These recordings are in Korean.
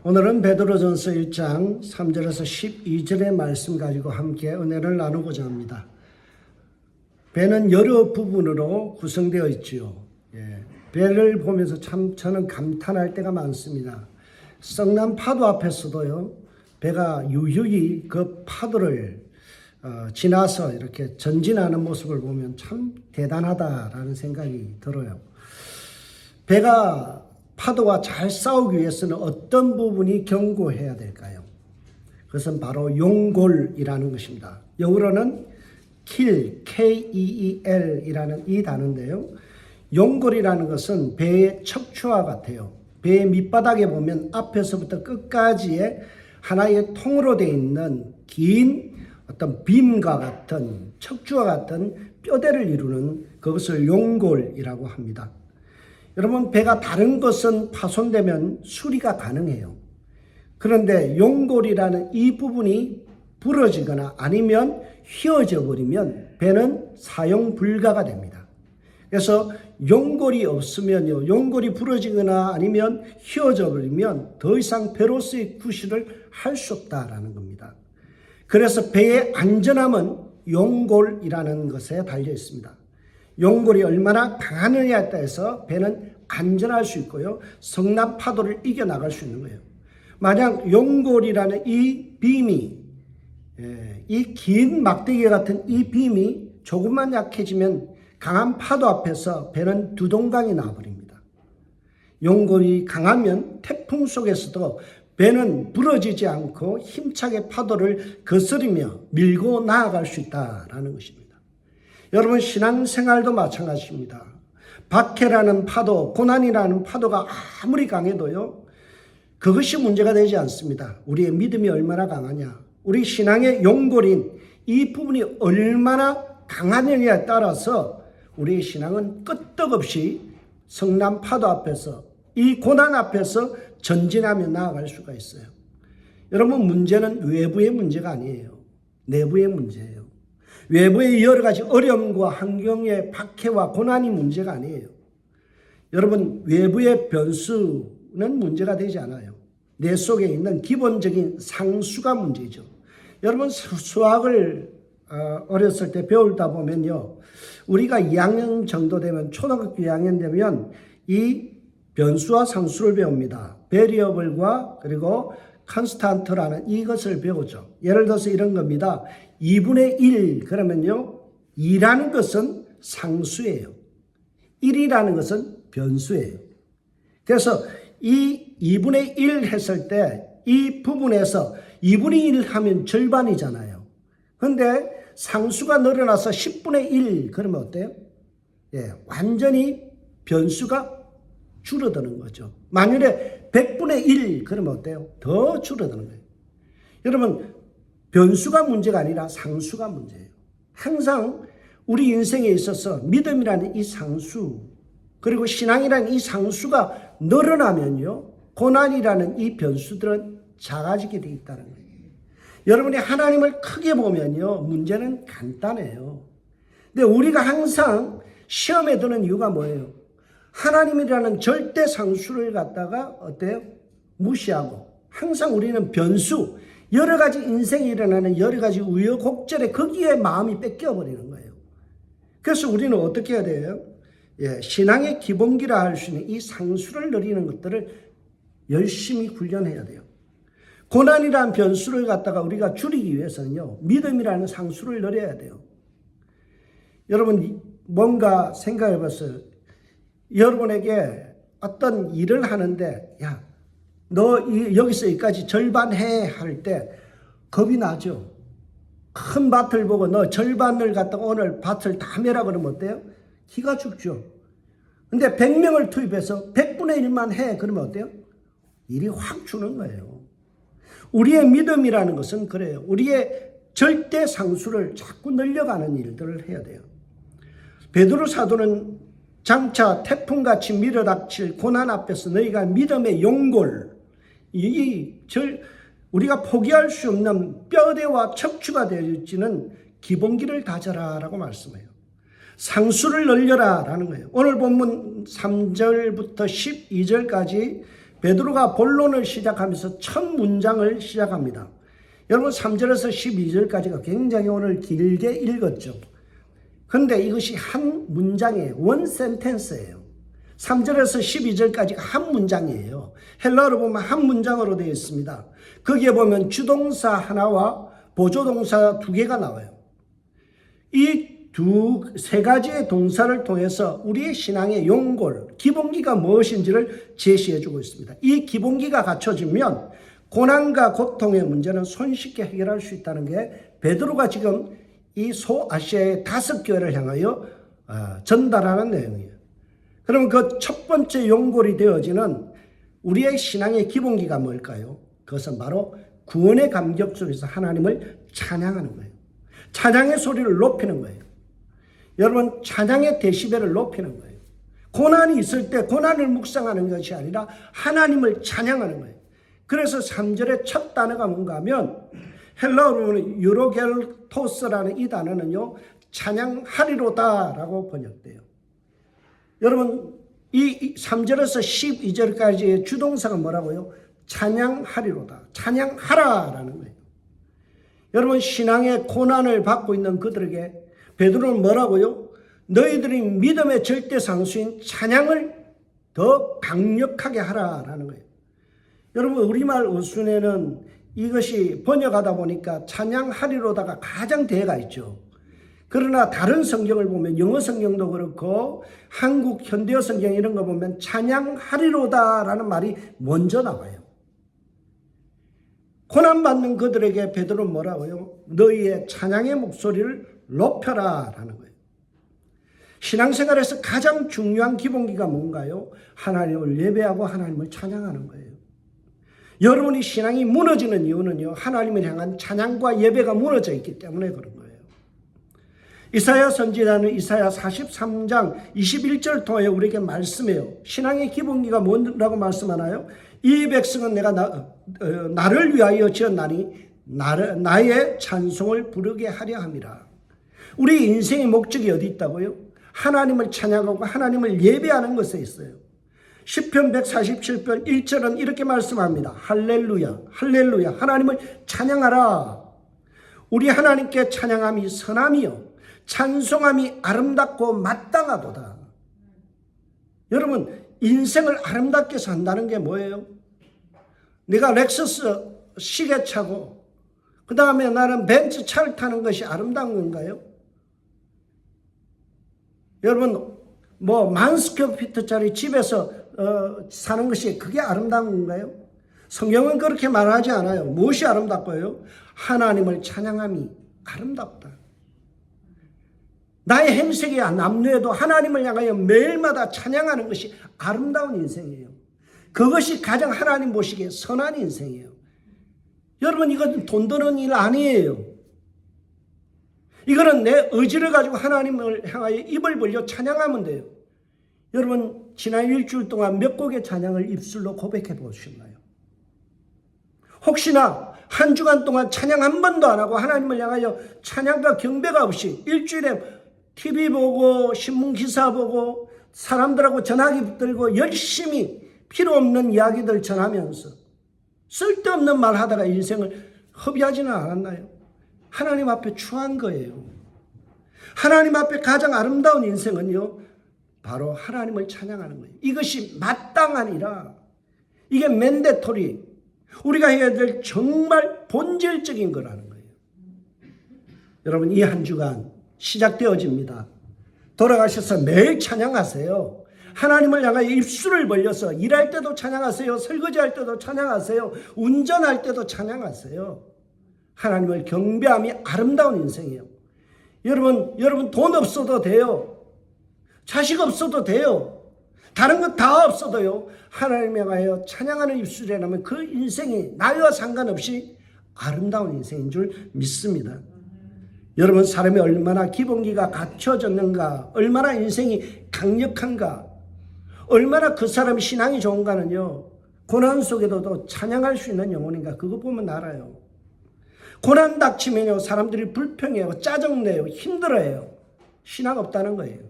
오늘은 베드로전서 1장 3절에서 12절의 말씀 가지고 함께 은혜를 나누고자 합니다. 배는 여러 부분으로 구성되어 있지요. 배를 보면서 참 저는 감탄할 때가 많습니다. 썩난 파도 앞에서도요, 배가 유유히 그 파도를 지나서 이렇게 전진하는 모습을 보면 참 대단하다라는 생각이 들어요. 배가 파도와 잘 싸우기 위해서는 어떤 부분이 견고해야 될까요? 그것은 바로 용골이라는 것입니다. 영어로는 keel, K-E-E-L이라는 이 단어인데요. 용골이라는 것은 배의 척추와 같아요. 배의 밑바닥에 보면 앞에서부터 끝까지의 하나의 통으로 되어 있는 긴 어떤 빔과 같은 척추와 같은 뼈대를 이루는 그것을 용골이라고 합니다. 여러분, 배가 다른 것은 파손되면 수리가 가능해요. 그런데 용골이라는 이 부분이 부러지거나 아니면 휘어져 버리면 배는 사용 불가가 됩니다. 그래서 용골이 없으면요, 용골이 부러지거나 아니면 휘어져 버리면 더 이상 배로서의 구실을 할 수 없다라는 겁니다. 그래서 배의 안전함은 용골이라는 것에 달려 있습니다. 용골이 얼마나 강하느냐에 따라서 배는 안전할 수 있고요, 성난 파도를 이겨나갈 수 있는 거예요. 만약 용골이라는 이 빔이, 이 긴 막대기 같은 이 빔이 조금만 약해지면 강한 파도 앞에서 배는 두동강이 나와버립니다. 용골이 강하면 태풍 속에서도 배는 부러지지 않고 힘차게 파도를 거스르며 밀고 나아갈 수 있다라는 것입니다. 여러분, 신앙생활도 마찬가지입니다. 박해라는 파도, 고난이라는 파도가 아무리 강해도요, 그것이 문제가 되지 않습니다. 우리의 믿음이 얼마나 강하냐, 우리 신앙의 용골인 이 부분이 얼마나 강하느냐에 따라서 우리의 신앙은 끄떡없이 성난 파도 앞에서, 이 고난 앞에서 전진하며 나아갈 수가 있어요. 여러분, 문제는 외부의 문제가 아니에요. 내부의 문제예요. 외부의 여러 가지 어려움과 환경의 박해와 고난이 문제가 아니에요. 여러분, 외부의 변수는 문제가 되지 않아요. 내 속에 있는 기본적인 상수가 문제죠. 여러분, 수학을 어렸을 때 배울다 보면요, 우리가 2학년 정도 되면, 초등학교 2학년 되면 이 변수와 상수를 배웁니다. 베리어블과 그리고 컨스탄트라는 이것을 배우죠. 예를 들어서 이런 겁니다. 2분의 1 그러면요, 2라는 것은 상수예요. 1이라는 것은 변수예요. 그래서 이 2분의 1 했을 때 이 부분에서 2분의 1 하면 절반이잖아요. 그런데 상수가 늘어나서 10분의 1 그러면 어때요? 완전히 변수가 줄어드는 거죠. 만일에 100분의 1 그러면 어때요? 더 줄어드는 거예요. 여러분, 변수가 문제가 아니라 상수가 문제예요. 항상 우리 인생에 있어서 믿음이라는 이 상수, 그리고 신앙이라는 이 상수가 늘어나면요, 고난이라는 이 변수들은 작아지게 되어 있다는 거예요. 여러분이 하나님을 크게 보면요, 문제는 간단해요. 근데 우리가 항상 시험에 드는 이유가 뭐예요? 하나님이라는 절대 상수를 갖다가 어때요? 무시하고 항상 우리는 변수, 여러 가지 인생에 일어나는 여러 가지 우여곡절에 거기에 마음이 뺏겨버리는 거예요. 그래서 우리는 어떻게 해야 돼요? 신앙의 기본기라 할 수 있는 이 상수를 누리는 것들을 열심히 훈련해야 돼요. 고난이라는 변수를 갖다가 우리가 줄이기 위해서는요, 믿음이라는 상수를 누려야 돼요. 여러분, 뭔가 생각해 봤어요. 여러분에게 어떤 일을 하는데, 야, 너 여기서 여기까지 절반 해 할 때 겁이 나죠. 큰 밭을 보고 너 절반을 갖다가 오늘 밭을 다 매라 그러면 어때요? 기가 죽죠. 근데 100명을 투입해서 100분의 1만 해 그러면 어때요? 일이 확 주는 거예요. 우리의 믿음이라는 것은 그래요. 우리의 절대 상수를 자꾸 늘려가는 일들을 해야 돼요. 베드로 사도는 장차 태풍같이 밀어닥칠 고난 앞에서 너희가 믿음의 용골, 우리가 포기할 수 없는 뼈대와 척추가 되어지는 기본기를 다져라 라고 말씀해요. 상수를 늘려라 라는 거예요. 오늘 본문 3절부터 12절까지 베드로가 본론을 시작하면서 첫 문장을 시작합니다. 여러분 3절에서 12절까지가 굉장히 오늘 길게 읽었죠. 그런데 이것이 한 문장이에요. 원 센텐스예요. 3절에서 12절까지가 한 문장이에요. 헬라어로 보면 한 문장으로 되어 있습니다. 거기에 보면 주동사 하나와 보조동사 2개가 나와요. 이 세 가지의 동사를 통해서 우리의 신앙의 용골, 기본기가 무엇인지를 제시해 주고 있습니다. 이 기본기가 갖춰지면 고난과 고통의 문제는 손쉽게 해결할 수 있다는 게 베드로가 지금 이 소아시아의 5교회를 향하여 전달하는 내용이에요. 그럼 그 첫 번째 용골이 되어지는 우리의 신앙의 기본기가 뭘까요? 그것은 바로 구원의 감격 속에서 하나님을 찬양하는 거예요. 찬양의 소리를 높이는 거예요. 여러분 찬양의 데시벨을 높이는 거예요. 고난이 있을 때 고난을 묵상하는 것이 아니라 하나님을 찬양하는 거예요. 그래서 3절의 첫 단어가 뭔가 하면 헬라어로는 유로겔토스라는 이 단어는요 찬양하리로다라고 번역돼요. 여러분 이 3절에서 12절까지의 주동사가 뭐라고요? 찬양하리로다. 찬양하라라는 거예요. 여러분 신앙의 고난을 받고 있는 그들에게 베드로는 뭐라고요? 너희들이 믿음의 절대 상수인 찬양을 더 강력하게 하라라는 거예요. 여러분 우리말 어순에는 이것이 번역하다 보니까 찬양하리로다가 가장 대가 있죠. 그러나 다른 성경을 보면 영어 성경도 그렇고 한국 현대어 성경 이런 거 보면 찬양하리로다라는 말이 먼저 나와요. 고난받는 그들에게 베드로는 뭐라고요? 너희의 찬양의 목소리를 높여라라는 거예요. 신앙생활에서 가장 중요한 기본기가 뭔가요? 하나님을 예배하고 하나님을 찬양하는 거예요. 여러분이 신앙이 무너지는 이유는요, 하나님을 향한 찬양과 예배가 무너져 있기 때문에 그런 거예요. 이사야 선지자는 이사야 43장 21절 통해 우리에게 말씀해요. 신앙의 기본기가 뭐라고 말씀하나요? 이 백성은 내가 나를 위하여 지었나니 나의 찬송을 부르게 하려 함이라. 우리 인생의 목적이 어디 있다고요? 하나님을 찬양하고 하나님을 예배하는 것에 있어요. 시편 147편 1절은 이렇게 말씀합니다. 할렐루야 할렐루야 하나님을 찬양하라. 우리 하나님께 찬양함이 선함이요 찬송함이 아름답고 마땅하도다. 여러분 인생을 아름답게 산다는 게 뭐예요? 내가 렉서스 시계 차고 그 다음에 나는 벤츠 차를 타는 것이 아름다운 건가요? 여러분 뭐 만스퀘어피트짜리 집에서 사는 것이 그게 아름다운 건가요? 성경은 그렇게 말하지 않아요. 무엇이 아름답고요? 하나님을 찬양함이 아름답다. 나의 행색이 남녀에도 하나님을 향하여 매일마다 찬양하는 것이 아름다운 인생이에요. 그것이 가장 하나님 보시기에 선한 인생이에요. 여러분 이건 돈 드는 일 아니에요. 이거는 내 의지를 가지고 하나님을 향하여 입을 벌려 찬양하면 돼요. 여러분 지난 일주일 동안 몇 곡의 찬양을 입술로 고백해 보셨나요? 혹시나 한 주간 동안 찬양 한 번도 안 하고 하나님을 향하여 찬양과 경배가 없이 일주일에 TV 보고 신문 기사 보고 사람들하고 전화기 붙들고 열심히 필요 없는 이야기들 전하면서 쓸데없는 말 하다가 인생을 허비하지는 않았나요? 하나님 앞에 추한 거예요. 하나님 앞에 가장 아름다운 인생은요, 바로 하나님을 찬양하는 거예요. 이것이 마땅하니라. 이게 맨데토리. 우리가 해야 될 정말 본질적인 거라는 거예요. 여러분, 이 한 주간 시작되어집니다. 돌아가셔서 매일 찬양하세요. 하나님을 향하여 입술을 벌려서 일할 때도 찬양하세요. 설거지할 때도 찬양하세요. 운전할 때도 찬양하세요. 하나님을 경배함이 아름다운 인생이에요. 여러분 돈 없어도 돼요. 자식 없어도 돼요. 다른 것 다 없어도요. 하나님을 향하여 찬양하는 입술이라면 그 인생이 나이와 상관없이 아름다운 인생인 줄 믿습니다. 여러분 사람이 얼마나 기본기가 갖춰졌는가, 얼마나 인생이 강력한가, 얼마나 그 사람이 신앙이 좋은가는요, 고난 속에도 찬양할 수 있는 영혼인가 그거 보면 알아요. 고난 닥치면요 사람들이 불평해요, 짜증내요, 힘들어해요. 신앙 없다는 거예요.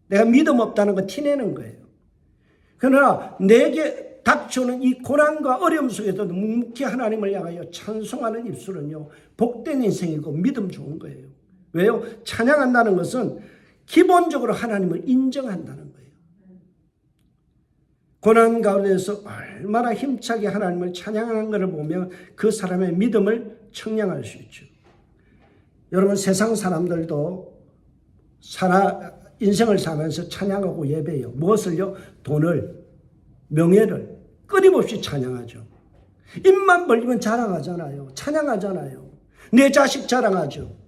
내가 믿음 없다는 거 티내는 거예요. 그러나 내게 닥쳐오는 이 고난과 어려움 속에도 묵묵히 하나님을 향하여 찬송하는 입술은요, 복된 인생이고 믿음 좋은 거예요. 왜요? 찬양한다는 것은 기본적으로 하나님을 인정한다는 거예요. 고난 가운데서 얼마나 힘차게 하나님을 찬양하는 것을 보면 그 사람의 믿음을 청량할 수 있죠. 여러분, 세상 사람들도 인생을 살면서 찬양하고 예배해요. 무엇을요? 돈을, 명예를 끊임없이 찬양하죠. 입만 벌리면 자랑하잖아요. 찬양하잖아요. 내 자식 자랑하죠.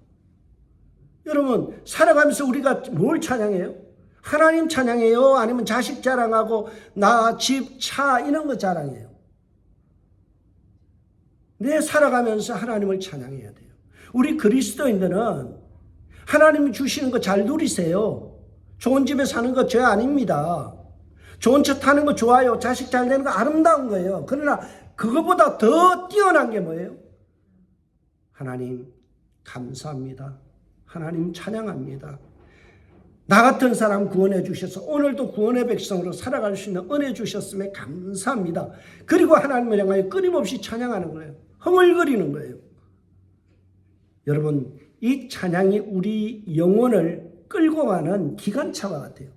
여러분, 살아가면서 우리가 뭘 찬양해요? 하나님 찬양해요? 아니면 자식 자랑하고 나, 집, 차 이런 거 자랑해요? 내 살아가면서 하나님을 찬양해야 돼요. 우리 그리스도인들은 하나님이 주시는 거 잘 누리세요. 좋은 집에 사는 거 죄 아닙니다. 좋은 차 타는 거 좋아요. 자식 잘 되는 거 아름다운 거예요. 그러나 그거보다 더 뛰어난 게 뭐예요? 하나님 감사합니다. 하나님 찬양합니다. 나 같은 사람 구원해 주셔서 오늘도 구원의 백성으로 살아갈 수 있는 은혜 주셨음에 감사합니다. 그리고 하나님을 향하여 끊임없이 찬양하는 거예요. 흥얼거리는 거예요. 여러분, 이 찬양이 우리 영혼을 끌고 가는 기관차와 같아요.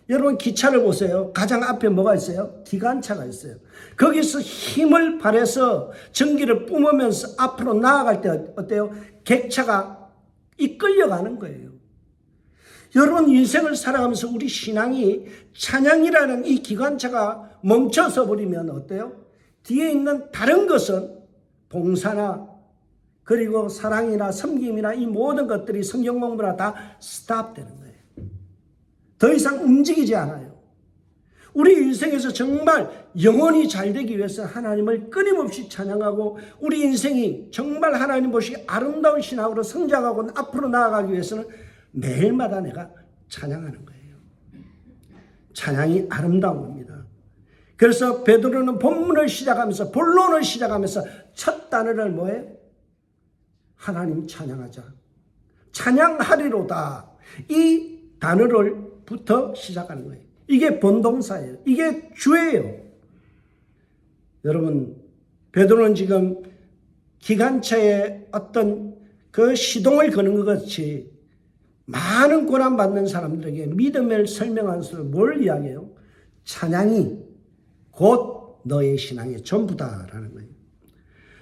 여러분, 기차를 보세요. 가장 앞에 뭐가 있어요? 기관차가 있어요. 거기서 힘을 발해서 전기를 뿜으면서 앞으로 나아갈 때 어때요? 객차가 이끌려가는 거예요. 여러분, 인생을 살아가면서 우리 신앙이 찬양이라는 이 기관차가 멈춰서 버리면 어때요? 뒤에 있는 다른 것은 봉사나 그리고 사랑이나 섬김이나 이 모든 것들이 성경 공부나 다 스탑되는 거예요. 더 이상 움직이지 않아요. 우리 인생에서 정말 영혼이 잘 되기 위해서 하나님을 끊임없이 찬양하고 우리 인생이 정말 하나님 보시 아름다운 신앙으로 성장하고 앞으로 나아가기 위해서는 매일마다 내가 찬양하는 거예요. 찬양이 아름다운 겁니다. 그래서 베드로는 본문을 시작하면서 본론을 시작하면서 첫 단어를 뭐예요? 하나님 찬양하자. 찬양하리로다. 이 단어를부터 시작하는 거예요. 이게 본동사예요. 이게 주예요. 여러분, 베드로는 지금 기관차에 어떤 그 시동을 거는 것 같이 많은 고난받는 사람들에게 믿음을 설명하면서 뭘 이야기해요? 찬양이 곧 너의 신앙의 전부다라는 거예요.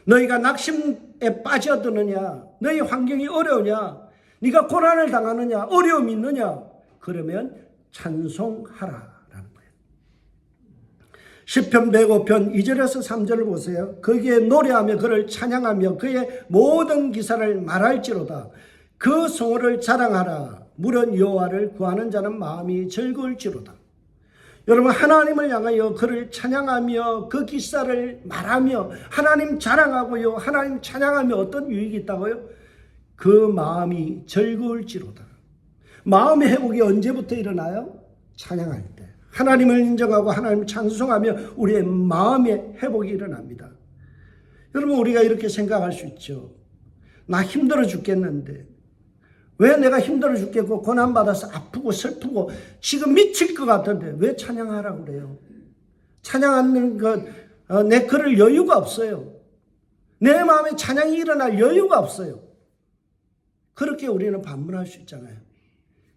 너희가 낙심에 빠져드느냐, 너희 환경이 어려우냐, 네가 고난을 당하느냐, 어려움이 있느냐, 그러면 찬송하라라는 거예요. 시편 105편 2절에서 3절을 보세요. 거기에 노래하며 그를 찬양하며 그의 모든 기사를 말할지로다. 그 성호를 자랑하라. 물은 여호와를 구하는 자는 마음이 즐거울지로다. 여러분, 하나님을 향하여 그를 찬양하며 그 기사를 말하며 하나님 자랑하고요, 하나님 찬양하며 어떤 유익이 있다고요? 그 마음이 즐거울지로다. 마음의 회복이 언제부터 일어나요? 찬양할 때. 하나님을 인정하고 하나님을 찬송하며 우리의 마음의 회복이 일어납니다. 여러분, 우리가 이렇게 생각할 수 있죠. 나 힘들어 죽겠는데 왜 내가 힘들어 죽겠고 고난받아서 아프고 슬프고 지금 미칠 것 같은데 왜 찬양하라고 그래요? 찬양하는 것, 내 그럴 여유가 없어요. 내 마음에 찬양이 일어날 여유가 없어요. 그렇게 우리는 반문할 수 있잖아요.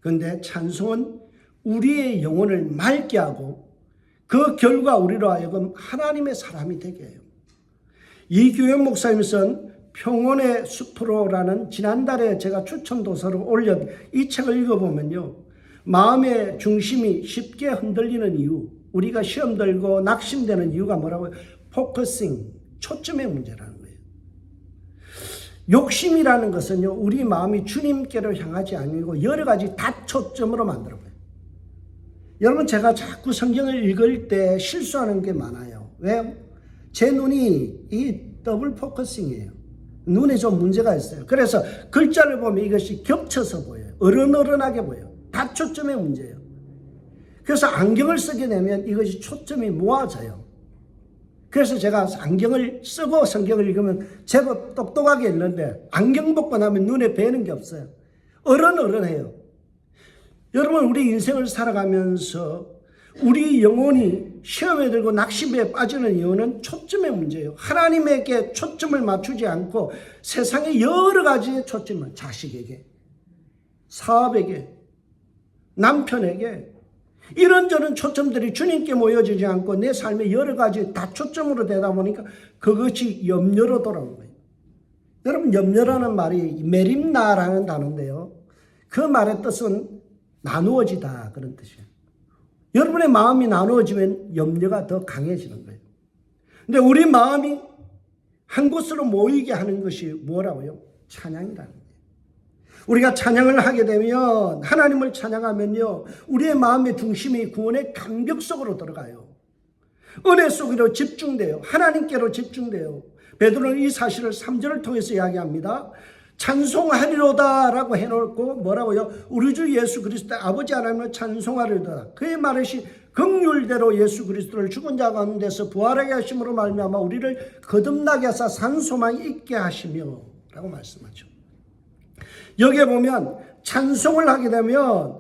그런데 찬송은 우리의 영혼을 맑게 하고 그 결과 우리로 하여금 하나님의 사람이 되게 해요. 이규현 목사님 쓴 평온의 숲으로라는 지난달에 제가 추천 도서를 올린 이 책을 읽어보면요, 마음의 중심이 쉽게 흔들리는 이유, 우리가 시험 들고 낙심되는 이유가 뭐라고요? 포커싱, 초점의 문제라는 거예요. 욕심이라는 것은요, 우리 마음이 주님께로 향하지 아니고 여러 가지 다초점으로 만들어봐요. 여러분, 제가 자꾸 성경을 읽을 때 실수하는 게 많아요. 왜요? 제 눈이 이 더블 포커싱이에요. 눈에 좀 문제가 있어요. 그래서 글자를 보면 이것이 겹쳐서 보여요. 어른어른하게 보여요. 다초점의 문제예요. 그래서 안경을 쓰게 되면 이것이 초점이 모아져요. 그래서 제가 안경을 쓰고 성경을 읽으면 제법 똑똑하게 읽는데 안경 벗고 나면 눈에 뵈는 게 없어요. 어른어른해요. 여러분, 우리 인생을 살아가면서 우리 영혼이 시험에 들고 낙심에 빠지는 이유는 초점의 문제예요. 하나님에게 초점을 맞추지 않고 세상의 여러 가지의 초점을, 자식에게, 사업에게, 남편에게, 이런저런 초점들이 주님께 모여지지 않고 내 삶의 여러 가지 다 초점으로 되다 보니까 그것이 염려로 돌아온 거예요. 여러분, 염려라는 말이 메림나라는 단어인데요, 그 말의 뜻은 나누어지다, 그런 뜻이에요. 여러분의 마음이 나누어지면 염려가 더 강해지는 거예요. 근데 우리 마음이 한 곳으로 모이게 하는 것이 뭐라고요? 찬양이라는 거예요. 우리가 찬양을 하게 되면, 하나님을 찬양하면요, 우리의 마음의 중심이 구원의 감격 속으로 들어가요. 은혜 속으로 집중돼요. 하나님께로 집중돼요. 베드로는 이 사실을 3절을 통해서 이야기합니다. 찬송하리로다 라고 해놓고 뭐라고요? 우리 주 예수 그리스도 아버지 하나님을 찬송하리로다. 그의 말이시 긍휼대로 예수 그리스도를 죽은 자 가운데서 부활하게 하심으로 말미암아 우리를 거듭나게 하사 산 소망이 있게 하시며 라고 말씀하죠. 여기에 보면 찬송을 하게 되면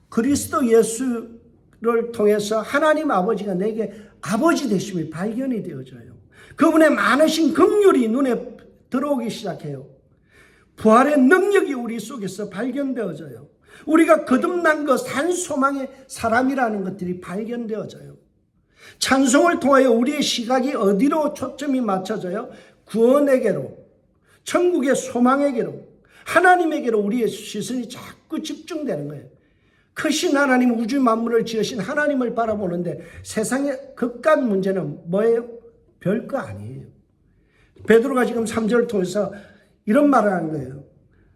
그리스도 예수를 통해서 하나님 아버지가 내게 아버지 되심이 발견이 되어져요. 그분의 많으신 긍휼이 눈에 들어오기 시작해요. 부활의 능력이 우리 속에서 발견되어져요. 우리가 거듭난 것, 산 소망의 사람이라는 것들이 발견되어져요. 찬송을 통하여 우리의 시각이 어디로 초점이 맞춰져요? 구원에게로, 천국의 소망에게로, 하나님에게로 우리의 시선이 자꾸 집중되는 거예요. 크신 하나님, 우주 만물을 지으신 하나님을 바라보는데 세상의 극간 문제는 뭐예요? 별거 아니에요. 베드로가 지금 3절을 통해서 이런 말을 하는 거예요.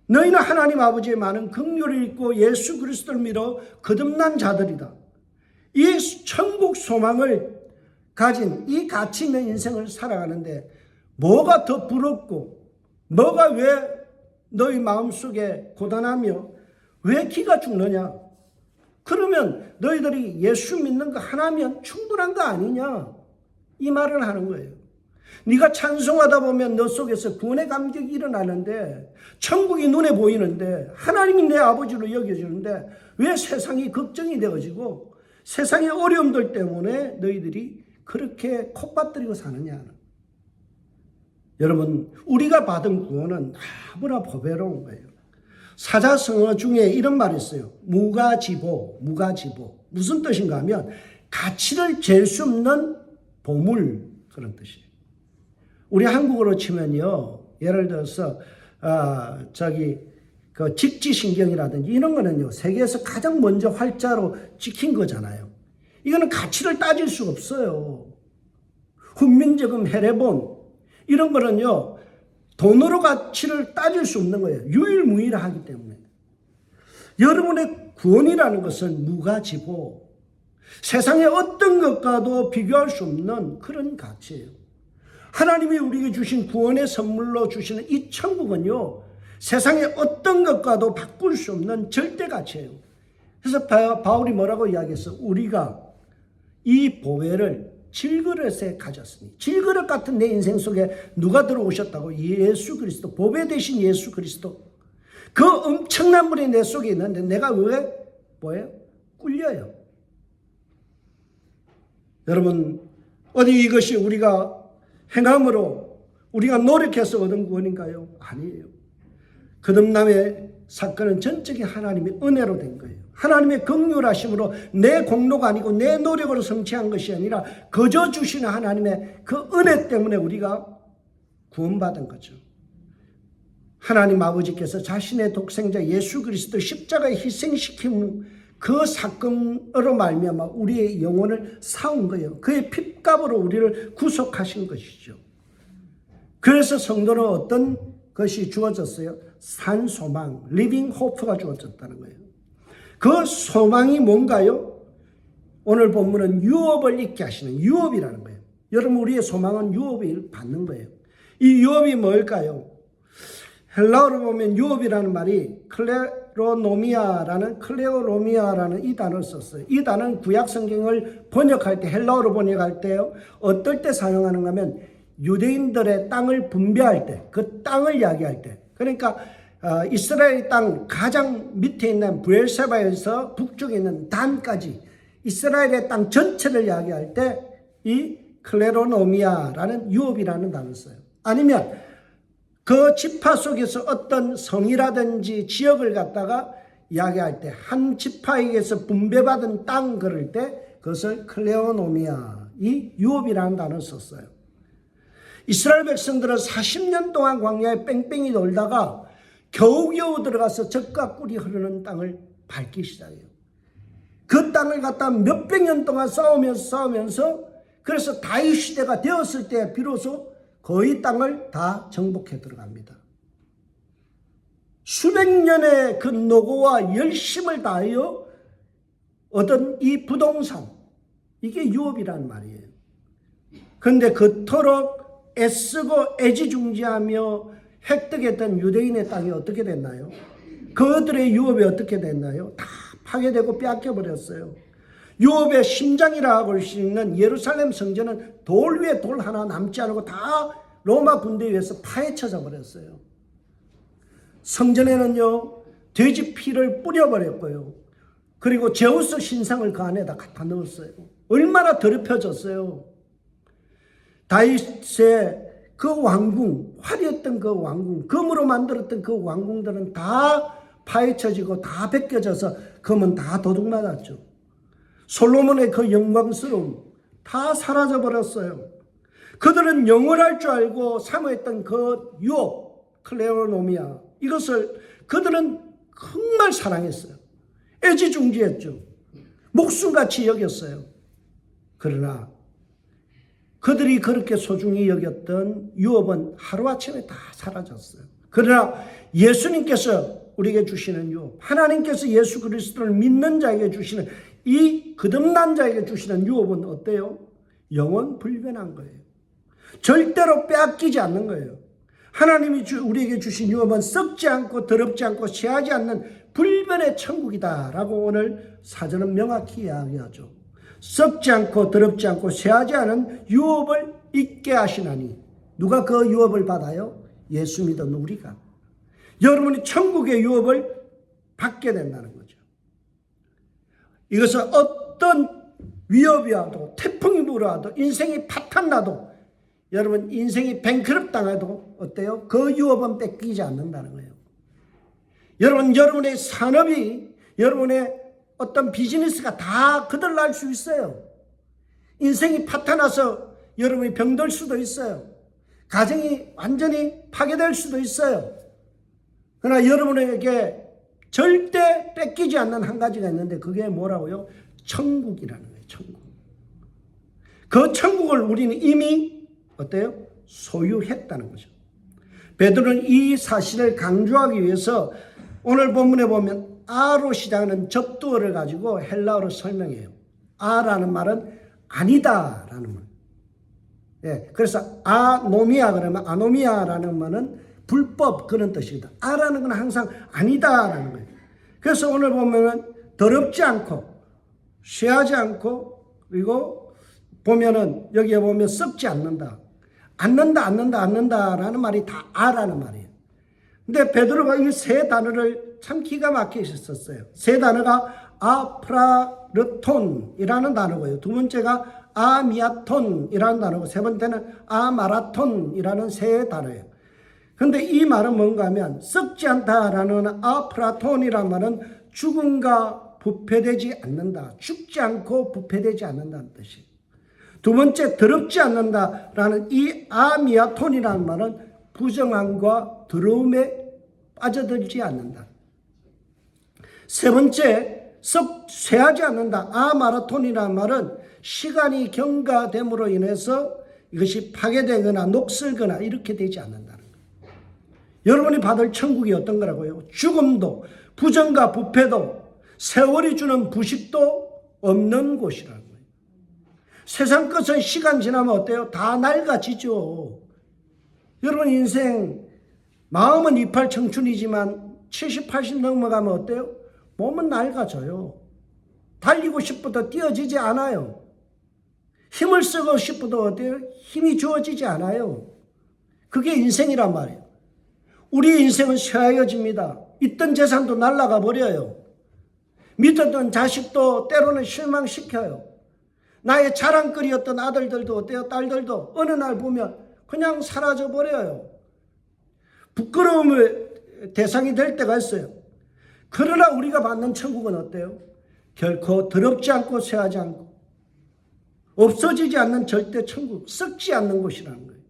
너희는 하나님 아버지의 많은 긍휼을 입고 예수 그리스도를 믿어 거듭난 자들이다. 이 천국 소망을 가진 이 가치 있는 인생을 살아가는데 뭐가 더 부럽고, 뭐가 왜 너희 마음속에 고단하며 왜 기가 죽느냐? 그러면 너희들이 예수 믿는 거 하나면 충분한 거 아니냐? 이 말을 하는 거예요. 네가 찬송하다 보면 너 속에서 구원의 감격이 일어나는데, 천국이 눈에 보이는데, 하나님이 내 아버지로 여겨지는데 왜 세상이 걱정이 되어지고 세상의 어려움들 때문에 너희들이 그렇게 콧받들이고 사느냐? 여러분, 우리가 받은 구원은 너무나 보배로운 거예요. 사자성어 중에 이런 말이 있어요. 무가지보, 무가지보. 무슨 뜻인가 하면 가치를 잴 수 없는 보물, 그런 뜻이에요. 우리 한국어로 치면요, 예를 들어서 그 직지신경이라든지 이런 거는요, 세계에서 가장 먼저 활자로 찍힌 거잖아요. 이거는 가치를 따질 수가 없어요. 훈민저금, 해례본 이런 거는요, 돈으로 가치를 따질 수 없는 거예요. 유일무이하기 때문에. 여러분의 구원이라는 것은 무가지보, 세상의 어떤 것과도 비교할 수 없는 그런 가치예요. 하나님이 우리에게 주신 구원의 선물로 주시는 이 천국은요, 세상의 어떤 것과도 바꿀 수 없는 절대 가치예요. 그래서 바울이 뭐라고 이야기했어? 우리가 이 보배를 질그릇에 가졌으니, 질그릇 같은 내 인생 속에 누가 들어오셨다고? 예수 그리스도, 보배 되신 예수 그리스도. 그 엄청난 분이 내 속에 있는데 내가 왜 뭐예요? 꿀려요. 여러분, 어디 이것이 우리가 행함으로 우리가 노력해서 얻은 구원인가요? 아니에요. 거듭남의 사건은 전적인 하나님의 은혜로 된 거예요. 하나님의 긍휼하심으로 내 공로가 아니고 내 노력으로 성취한 것이 아니라 거저 주시는 하나님의 그 은혜 때문에 우리가 구원받은 거죠. 하나님 아버지께서 자신의 독생자 예수 그리스도 십자가에 희생시킨 그 사건으로 말미암아 우리의 영혼을 사온 거예요. 그의 핏값으로 우리를 구속하신 것이죠. 그래서 성도는 어떤 것이 주어졌어요? 산 소망, 리빙 호프가 주어졌다는 거예요. 그 소망이 뭔가요? 오늘 본문은 유업을 잊게 하시는, 유업이라는 거예요. 여러분, 우리의 소망은 유업을 받는 거예요. 이 유업이 뭘까요? 헬라어로 보면 유업이라는 말이 클레오로미아라는 이 단어를 썼어요. 이 단어는 구약 성경을 번역할 때, 헬라어로 번역할 때요, 어떨 때 사용하는가 하면 유대인들의 땅을 분배할 때, 그 땅을 이야기할 때, 그러니까 이스라엘 땅 가장 밑에 있는 브엘세바에서 북쪽에 있는 단까지 이스라엘의 땅 전체를 이야기할 때 이 클레로노미아라는 유업이라는 단어를 써요. 아니면 그 지파 속에서 어떤 성이라든지 지역을 갖다가 이야기할 때 한 지파에게서 분배받은 땅 그럴 때 그것을 클레오노미아, 이 유업이라는 단어를 썼어요. 이스라엘 백성들은 40년 동안 광야에 뺑뺑이 돌다가 겨우겨우 들어가서 젖과 꿀이 흐르는 땅을 밟기 시작해요. 그 땅을 갖다 몇백 년 동안 싸우면서 그래서 다윗 시대가 되었을 때 비로소 거의 땅을 다 정복해 들어갑니다. 수백 년의 그 노고와 열심을 다하여 얻은 이 부동산, 이게 유업이란 말이에요. 그런데 그토록 애쓰고 애지중지하며 획득했던 유대인의 땅이 어떻게 됐나요? 그들의 유업이 어떻게 됐나요? 다 파괴되고 빼앗겨버렸어요. 유업의 심장이라고 할 수 있는 예루살렘 성전은 돌 위에 돌 하나 남지 않고 다 로마 군대에 의해서 파헤쳐져 버렸어요. 성전에는요, 돼지 피를 뿌려버렸고요. 그리고 제우스 신상을 그 안에다 갖다 넣었어요. 얼마나 더럽혀졌어요. 다윗의 그 왕궁, 화려했던 그 왕궁, 금으로 만들었던 그 왕궁들은 다 파헤쳐지고 다 벗겨져서 금은 다 도둑맞았죠. 솔로몬의 그 영광스러움 다 사라져버렸어요. 그들은 영원할 줄 알고 사모했던 그 유업, 클레오노미아, 이것을 그들은 정말 사랑했어요. 애지중지했죠. 목숨같이 여겼어요. 그러나 그들이 그렇게 소중히 여겼던 유업은 하루아침에 다 사라졌어요. 그러나 예수님께서 우리에게 주시는 유업, 하나님께서 예수 그리스도를 믿는 자에게 주시는 이 거듭난 자에게 주시는 유업은 어때요? 영원 불변한 거예요. 절대로 빼앗기지 않는 거예요. 하나님이 우리에게 주신 유업은 썩지 않고 더럽지 않고 쇠하지 않는 불변의 천국이다라고 오늘 사전은 명확히 이야기하죠. 썩지 않고 더럽지 않고 쇠하지 않은 유업을 있게 하시나니, 누가 그 유업을 받아요? 예수 믿은 우리가. 여러분이 천국의 유업을 받게 된다는 거죠. 이것은 어떤 위협이 와도, 태풍이 불어와도, 인생이 파탄나도, 여러분 인생이 뱅크럽 당해도 어때요? 그 유업은 뺏기지 않는다는 거예요. 여러분의 산업이, 여러분의 어떤 비즈니스가 다 거들날 수 있어요. 인생이 파탄나서 여러분이 병들 수도 있어요. 가정이 완전히 파괴될 수도 있어요. 그러나 여러분에게 절대 뺏기지 않는 한 가지가 있는데 그게 뭐라고요? 천국이라는 거예요. 천국. 그 천국을 우리는 이미 어때요? 소유했다는 거죠. 베드로는 이 사실을 강조하기 위해서 오늘 본문에 보면 아로 시작하는 접두어를 가지고 헬라어로 설명해요. 아라는 말은 아니다라는 말. 예, 그래서 아노미아 그러면 아노미아라는 말은 불법 그런 뜻이다. 아라는 건 항상 아니다라는 거예요. 그래서 오늘 보면은 더럽지 않고 쇠하지 않고, 그리고 보면은 여기에 보면 썩지 않는다. 않는다라는 말이 다 아라는 말이에요. 근데 베드로가 이 세 단어를 참 기가 막히게 썼어요. 세 단어가 아프라르톤이라는 단어고요. 두 번째가 아미아톤이라는 단어고, 세 번째는 아마라톤이라는 세 단어예요. 근데 이 말은 뭔가 하면 썩지 않다라는 아프라톤이라는 말은 죽음과 부패되지 않는다. 죽지 않고 부패되지 않는다는 뜻이에요. 두 번째 더럽지 않는다라는 이 아미아톤이라는 말은 부정함과 더러움에 빠져들지 않는다. 세 번째 쇠하지 않는다. 아마라톤이라는 말은 시간이 경과됨으로 인해서 이것이 파괴되거나 녹슬거나 이렇게 되지 않는다는 거예요. 여러분이 받을 천국이 어떤 거라고요? 죽음도 부정과 부패도 세월이 주는 부식도 없는 곳이라는 거예요. 세상 것은 시간 지나면 어때요? 다 낡아지죠. 여러분 인생 마음은 이팔 청춘이지만 70, 80 넘어가면 어때요? 몸은 낡아져요. 달리고 싶어도 뛰어지지 않아요. 힘을 쓰고 싶어도 어때요? 힘이 주어지지 않아요. 그게 인생이란 말이에요. 우리 인생은 쇠하여집니다. 있던 재산도 날아가 버려요. 믿었던 자식도 때로는 실망시켜요. 나의 자랑거리였던 아들들도 어때요? 딸들도 어느 날 보면 그냥 사라져버려요. 부끄러움의 대상이 될 때가 있어요. 그러나 우리가 받는 천국은 어때요? 결코 더럽지 않고 쇠하지 않고 없어지지 않는 절대 천국, 썩지 않는 곳이라는 거예요.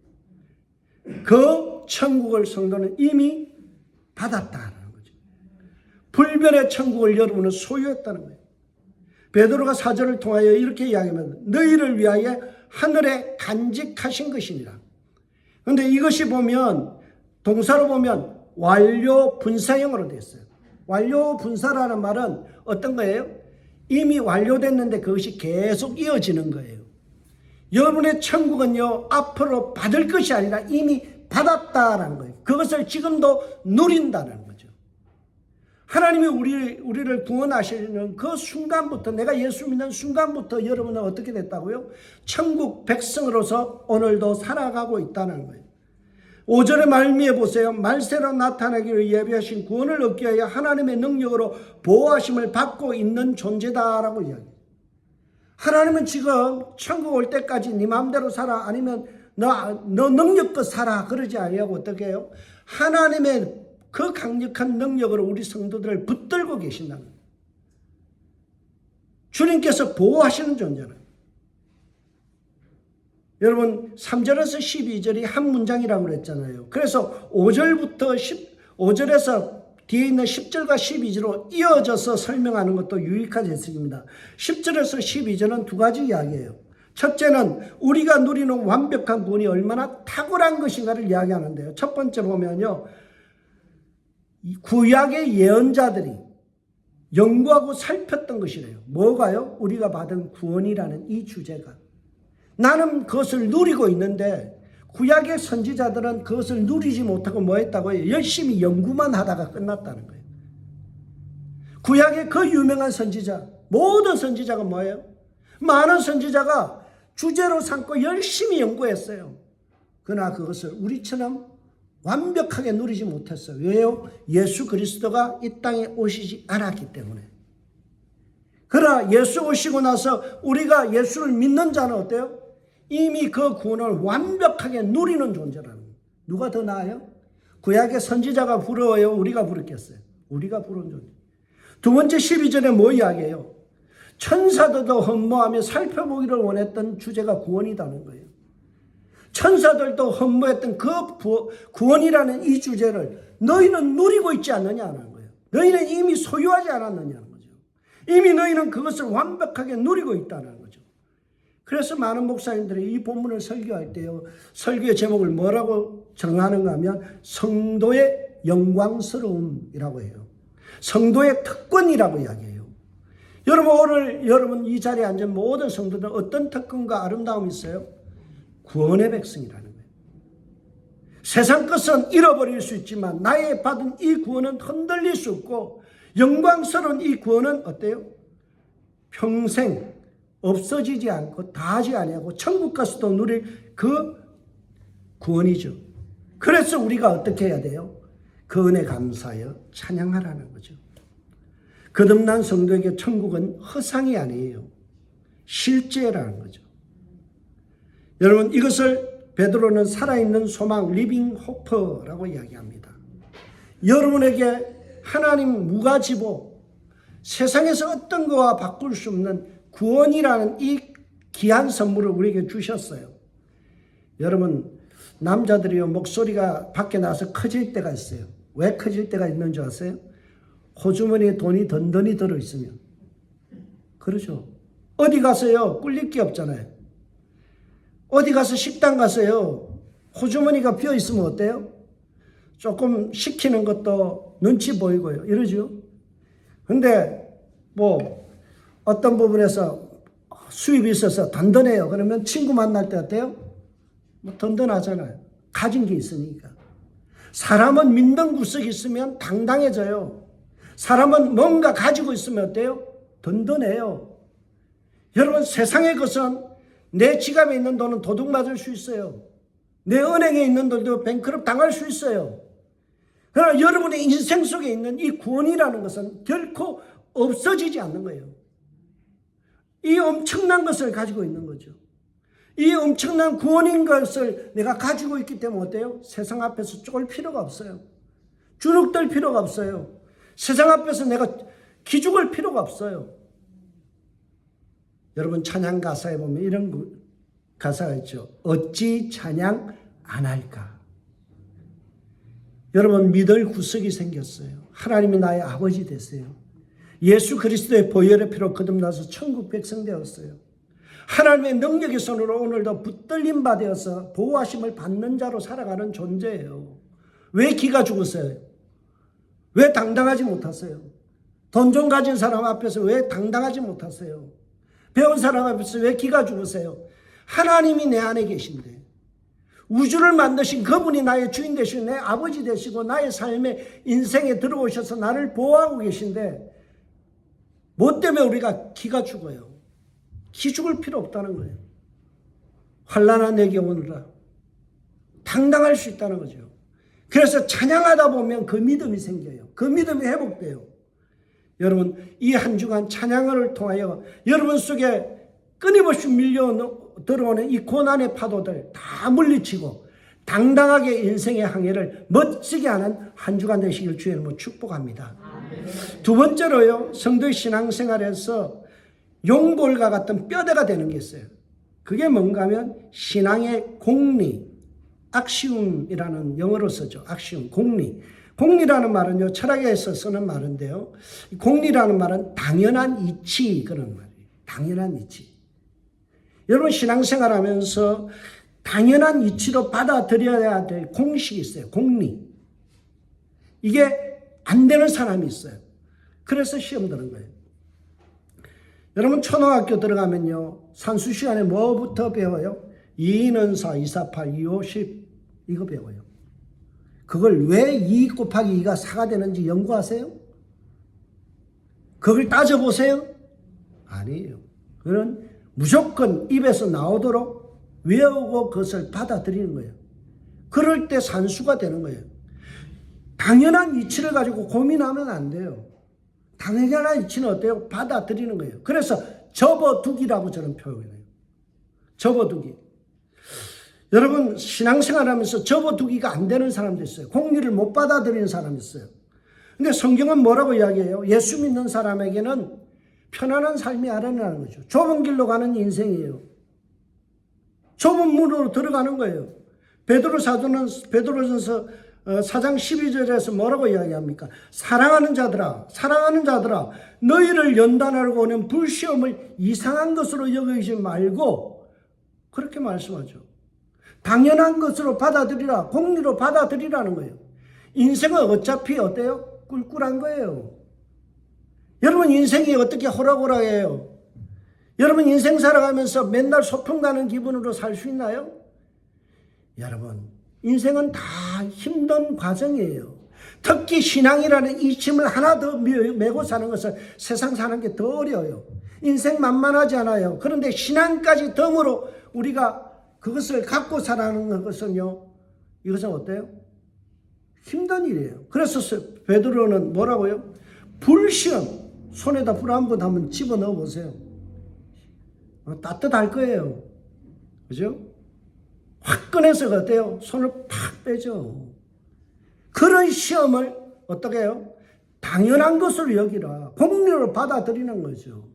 그 천국을 성도는 이미 받았다는 거죠. 불변의 천국을 여러분은 소유했다는 거예요. 베드로가 사절을 통하여 이렇게 이야기합니다. 너희를 위하여 하늘에 간직하신 것이니라. 그런데 이것이 보면 동사로 보면 완료 분사형으로 되어 있어요. 완료 분사라는 말은 어떤 거예요? 이미 완료됐는데 그것이 계속 이어지는 거예요. 여러분의 천국은요, 앞으로 받을 것이 아니라 이미 받았다라는 거예요. 그것을 지금도 누린다는 거죠. 하나님이 우리를 구원하시는 그 순간부터, 내가 예수 믿는 순간부터 여러분은 어떻게 됐다고요? 천국 백성으로서 오늘도 살아가고 있다는 거예요. 5절의 말미에 보세요. 말세로 나타나기를 예비하신 구원을 얻기 위하여 하나님의 능력으로 보호하심을 받고 있는 존재다라고 이야기해요. 하나님은 지금 천국 올 때까지 네 마음대로 살아, 아니면 너 능력껏 살아, 그러지 아니하고 어떻게 해요? 하나님의 그 강력한 능력으로 우리 성도들을 붙들고 계신다는 거예요. 주님께서 보호하시는 존재는. 여러분 3절에서 12절이 한 문장이라고 그랬잖아요. 그래서 5절에서 뒤에 있는 10절과 12절로 이어져서 설명하는 것도 유익한 해석입니다. 10절에서 12절은 두 가지 이야기예요. 첫째는 우리가 누리는 완벽한 구원이 얼마나 탁월한 것인가를 이야기하는데요. 첫 번째 보면요, 구약의 예언자들이 연구하고 살폈던 것이래요. 뭐가요? 우리가 받은 구원이라는 이 주제가. 나는 그것을 누리고 있는데 구약의 선지자들은 그것을 누리지 못하고 뭐 했다고요? 열심히 연구만 하다가 끝났다는 거예요. 구약의 그 유명한 선지자, 모든 선지자가 뭐예요? 많은 선지자가 주제로 삼고 열심히 연구했어요. 그러나 그것을 우리처럼 완벽하게 누리지 못했어요. 왜요? 예수 그리스도가 이 땅에 오시지 않았기 때문에. 그러나 예수 오시고 나서 우리가 예수를 믿는 자는 어때요? 이미 그 구원을 완벽하게 누리는 존재라는 거예요. 누가 더 나아요? 구약의 선지자가 부러워요? 우리가 부럽겠어요? 우리가 부러운 존재. 두 번째 12절에 뭐 이야기해요? 천사들도 흠모하며 살펴보기를 원했던 주제가 구원이라는 거예요. 천사들도 흠모했던 그 구원이라는 이 주제를 너희는 누리고 있지 않느냐는 거예요. 너희는 이미 소유하지 않았느냐는 거죠. 이미 너희는 그것을 완벽하게 누리고 있다는 거죠. 그래서 많은 목사님들이 이 본문을 설교할 때요, 설교의 제목을 뭐라고 정하는가 하면 성도의 영광스러움이라고 해요. 성도의 특권이라고 이야기해요. 여러분, 오늘 여러분 이 자리에 앉은 모든 성도들은 어떤 특권과 아름다움이 있어요? 구원의 백성이라는 거예요. 세상 것은 잃어버릴 수 있지만 나의 받은 이 구원은 흔들릴 수 없고, 영광스러운 이 구원은 어때요? 평생 없어지지 않고 다하지 아니하고 천국 가서도 누릴 그 구원이죠. 그래서 우리가 어떻게 해야 돼요? 그 은혜 감사하여 찬양하라는 거죠. 거듭난 성도에게 천국은 허상이 아니에요. 실제라는 거죠. 여러분, 이것을 베드로는 살아있는 소망, 리빙 호프라고 이야기합니다. 여러분에게 하나님 무가지보, 세상에서 어떤 거와 바꿀 수 없는 구원이라는 이 귀한 선물을 우리에게 주셨어요. 여러분, 남자들이요, 목소리가 밖에 나서 커질 때가 있어요. 왜 커질 때가 있는 줄 아세요? 호주머니에 돈이 던던히 들어있으면. 그렇죠. 어디 가서요, 꿀릴 게 없잖아요. 어디 가서 식당 가서요, 호주머니가 비어있으면 어때요? 조금 시키는 것도 눈치 보이고요. 이러죠. 근데 어떤 부분에서 수입이 있어서 든든해요. 그러면 친구 만날 때 어때요? 든든하잖아요. 가진 게 있으니까. 사람은 믿는 구석이 있으면 당당해져요. 사람은 뭔가 가지고 있으면 어때요? 든든해요. 여러분, 세상의 것은 내 지갑에 있는 돈은 도둑 맞을 수 있어요. 내 은행에 있는 돈도 뱅크럽 당할 수 있어요. 그러나 여러분의 인생 속에 있는 이 구원이라는 것은 결코 없어지지 않는 거예요. 이 엄청난 것을 가지고 있는 거죠. 이 엄청난 구원인 것을 내가 가지고 있기 때문에 어때요? 세상 앞에서 쫄 필요가 없어요. 주눅들 필요가 없어요. 세상 앞에서 내가 기죽을 필요가 없어요. 여러분 찬양 가사에 보면 이런 가사가 있죠. 어찌 찬양 안 할까? 여러분 믿을 구석이 생겼어요. 하나님이 나의 아버지 됐어요. 예수 그리스도의 보혈의 피로 거듭나서 천국 백성 되었어요. 하나님의 능력의 손으로 오늘도 붙들림 받아서 보호하심을 받는 자로 살아가는 존재예요. 왜 기가 죽었어요? 왜 당당하지 못하세요? 돈 좀 가진 사람 앞에서 왜 당당하지 못하세요? 배운 사람 앞에서 왜 기가 죽으세요? 하나님이 내 안에 계신데 우주를 만드신 그분이 나의 주인 되시고 내 아버지 되시고 나의 삶의 인생에 들어오셔서 나를 보호하고 계신데 뭐 때문에 우리가 기가 죽어요? 기 죽을 필요 없다는 거예요. 환난아 내게 오느라 당당할 수 있다는 거죠. 그래서 찬양하다 보면 그 믿음이 생겨요. 그 믿음이 회복돼요. 여러분 이 한 주간 찬양을 통하여 여러분 속에 끊임없이 밀려 들어오는 이 고난의 파도들 다 물리치고 당당하게 인생의 항해를 멋지게 하는 한 주간 되시길 주의 이름으로 축복합니다. 두 번째로요, 성도의 신앙생활에서 용볼과 같은 뼈대가 되는 게 있어요. 그게 뭔가 하면 신앙의 공리, 악시움이라는 영어로 쓰죠. 악시움, 공리. 공리라는 말은요, 철학에서 쓰는 말인데요. 공리라는 말은 당연한 이치, 그런 말이에요. 당연한 이치. 여러분 신앙생활 하면서 당연한 이치로 받아들여야 될 공식이 있어요. 공리. 이게 안 되는 사람이 있어요. 그래서 시험 드는 거예요. 여러분 초등학교 들어가면요. 산수 시간에 뭐부터 배워요? 2는 4, 2, 4, 8, 2, 5, 10 이거 배워요. 그걸 왜 2 곱하기 2가 4가 되는지 연구하세요? 그걸 따져보세요? 아니에요. 그건 무조건 입에서 나오도록 외우고 그것을 받아들이는 거예요. 그럴 때 산수가 되는 거예요. 당연한 이치를 가지고 고민하면 안 돼요. 당연한 이치는 어때요? 받아들이는 거예요. 그래서 접어두기라고 저는 표현해요. 접어두기. 여러분 신앙생활 하면서 접어두기가 안 되는 사람도 있어요. 공리를 못 받아들이는 사람이 있어요. 근데 성경은 뭐라고 이야기해요? 예수 믿는 사람에게는 편안한 삶이 아련하는 거죠. 좁은 길로 가는 인생이에요. 좁은 문으로 들어가는 거예요. 베드로 사도는 베드로전서 4장 12절에서 뭐라고 이야기합니까? 사랑하는 자들아 너희를 연단하려고 오는 불시험을 이상한 것으로 여기지 말고 그렇게 말씀하죠. 당연한 것으로 받아들이라, 공리로 받아들이라는 거예요. 인생은 어차피 어때요? 꿀꿀한 거예요. 여러분 인생이 어떻게 호락호락해요? 여러분 인생 살아가면서 맨날 소풍 가는 기분으로 살 수 있나요? 여러분 인생은 다 힘든 과정이에요. 특히 신앙이라는 이 짐을 하나 더 메고 사는 것은 세상 사는 게 더 어려워요. 인생 만만하지 않아요. 그런데 신앙까지 덤으로 우리가 그것을 갖고 살아가는 것은요, 이것은 어때요? 힘든 일이에요. 그래서 베드로는 뭐라고요? 불시험. 손에다 불 한 번 한번 집어넣어 보세요. 따뜻할 거예요. 그죠? 화끈해서 어때요? 손을 팍 빼죠. 그런 시험을 어떻게 해요? 당연한 것으로 여기라. 공리로 받아들이는 거죠.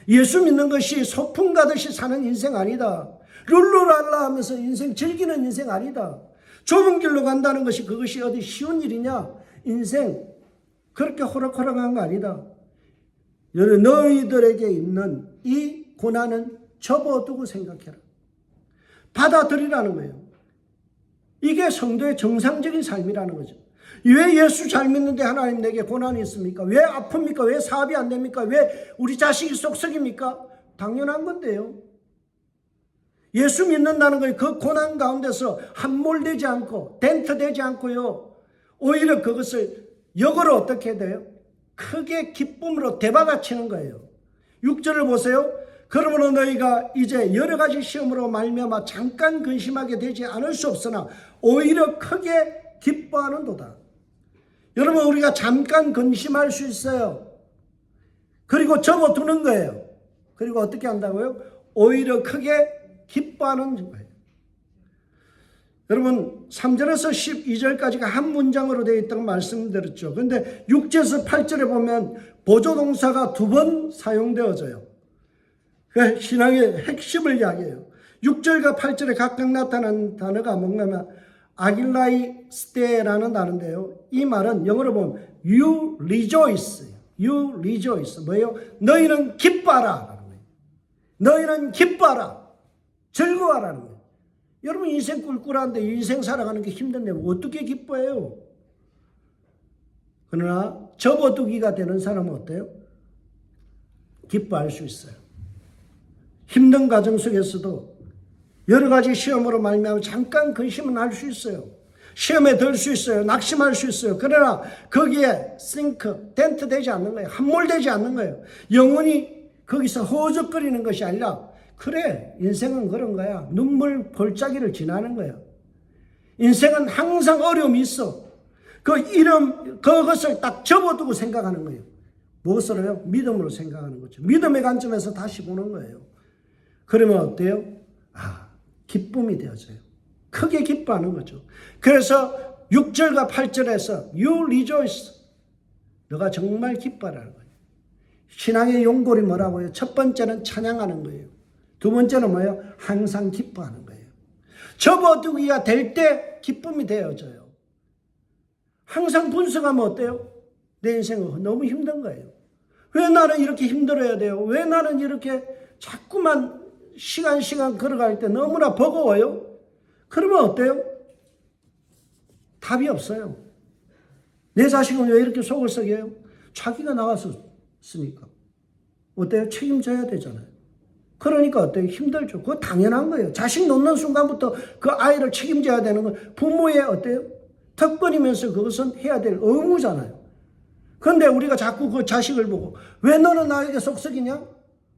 예수 믿는 것이 소풍 가듯이 사는 인생 아니다. 룰루랄라 하면서 인생 즐기는 인생 아니다. 좁은 길로 간다는 것이 그것이 어디 쉬운 일이냐? 인생 그렇게 호락호락한 거 아니다. 너희들에게 있는 이 고난은 접어두고 생각해라. 받아들이라는 거예요. 이게 성도의 정상적인 삶이라는 거죠. 왜 예수 잘 믿는데 하나님 내게 고난이 있습니까? 왜 아픕니까? 왜 사업이 안 됩니까? 왜 우리 자식이 쏙썩입니까? 당연한 건데요. 예수 믿는다는 걸 그 고난 가운데서 함몰되지 않고 덴트되지 않고요. 오히려 그것을 역으로 어떻게 돼요? 크게 기쁨으로 대박아치는 거예요. 6절을 보세요. 그러므로 너희가 이제 여러 가지 시험으로 말미암아 잠깐 근심하게 되지 않을 수 없으나 오히려 크게 기뻐하는도다. 여러분 우리가 잠깐 근심할 수 있어요. 그리고 접어두는 거예요. 그리고 어떻게 한다고요? 오히려 크게 기뻐하는 거예요. 여러분 3절에서 12절까지가 한 문장으로 되어 있다고 말씀드렸죠. 그런데 6절에서 8절에 보면 보조동사가 2번 사용되어져요. 그 신앙의 핵심을 이야기해요. 6절과 8절에 각각 나타난 단어가 뭔가면 아길라이스테라는 단어인데요. 이 말은 영어로 보면 you rejoice, you rejoice. 뭐예요? 너희는 기뻐하라. 너희는 기뻐하라. 즐거워하라는 거예요. 여러분 인생 꿀꿀한데 인생 살아가는 게 힘든데 어떻게 기뻐해요? 그러나 접어두기가 되는 사람은 어때요? 기뻐할 수 있어요. 힘든 과정 속에서도 여러 가지 시험으로 말미암아 잠깐 근심은 할 수 있어요. 시험에 들 수 있어요. 낙심할 수 있어요. 그러나 거기에 텐트 되지 않는 거예요. 함몰되지 않는 거예요. 영혼이 거기서 허우적거리는 것이 아니라 그래 인생은 그런 거야. 눈물 골짜기를 지나는 거야. 인생은 항상 어려움이 있어. 그것을 딱 접어두고 생각하는 거예요. 무엇으로요? 믿음으로 생각하는 거죠. 믿음의 관점에서 다시 보는 거예요. 그러면 어때요? 기쁨이 되어져요. 크게 기뻐하는 거죠. 그래서 6절과 8절에서 You rejoice. 너가 정말 기뻐하라는 거예요. 신앙의 용골이 뭐라고요? 첫 번째는 찬양하는 거예요. 두 번째는 뭐예요? 항상 기뻐하는 거예요. 접어두기가 될 때 기쁨이 되어져요. 항상 분석하면 어때요? 내 인생은 너무 힘든 거예요. 왜 나는 이렇게 힘들어야 돼요? 왜 나는 이렇게 자꾸만 시간 걸어갈 때 너무나 버거워요? 그러면 어때요? 답이 없어요. 내 자식은 왜 이렇게 속을 썩여요? 자기가 나갔었으니까. 어때요? 책임져야 되잖아요. 그러니까 어때요? 힘들죠. 그거 당연한 거예요. 자식 놓는 순간부터 그 아이를 책임져야 되는 건 부모의 어때요? 특권이면서 그것은 해야 될 의무잖아요. 그런데 우리가 자꾸 그 자식을 보고 왜 너는 나에게 속썩이냐?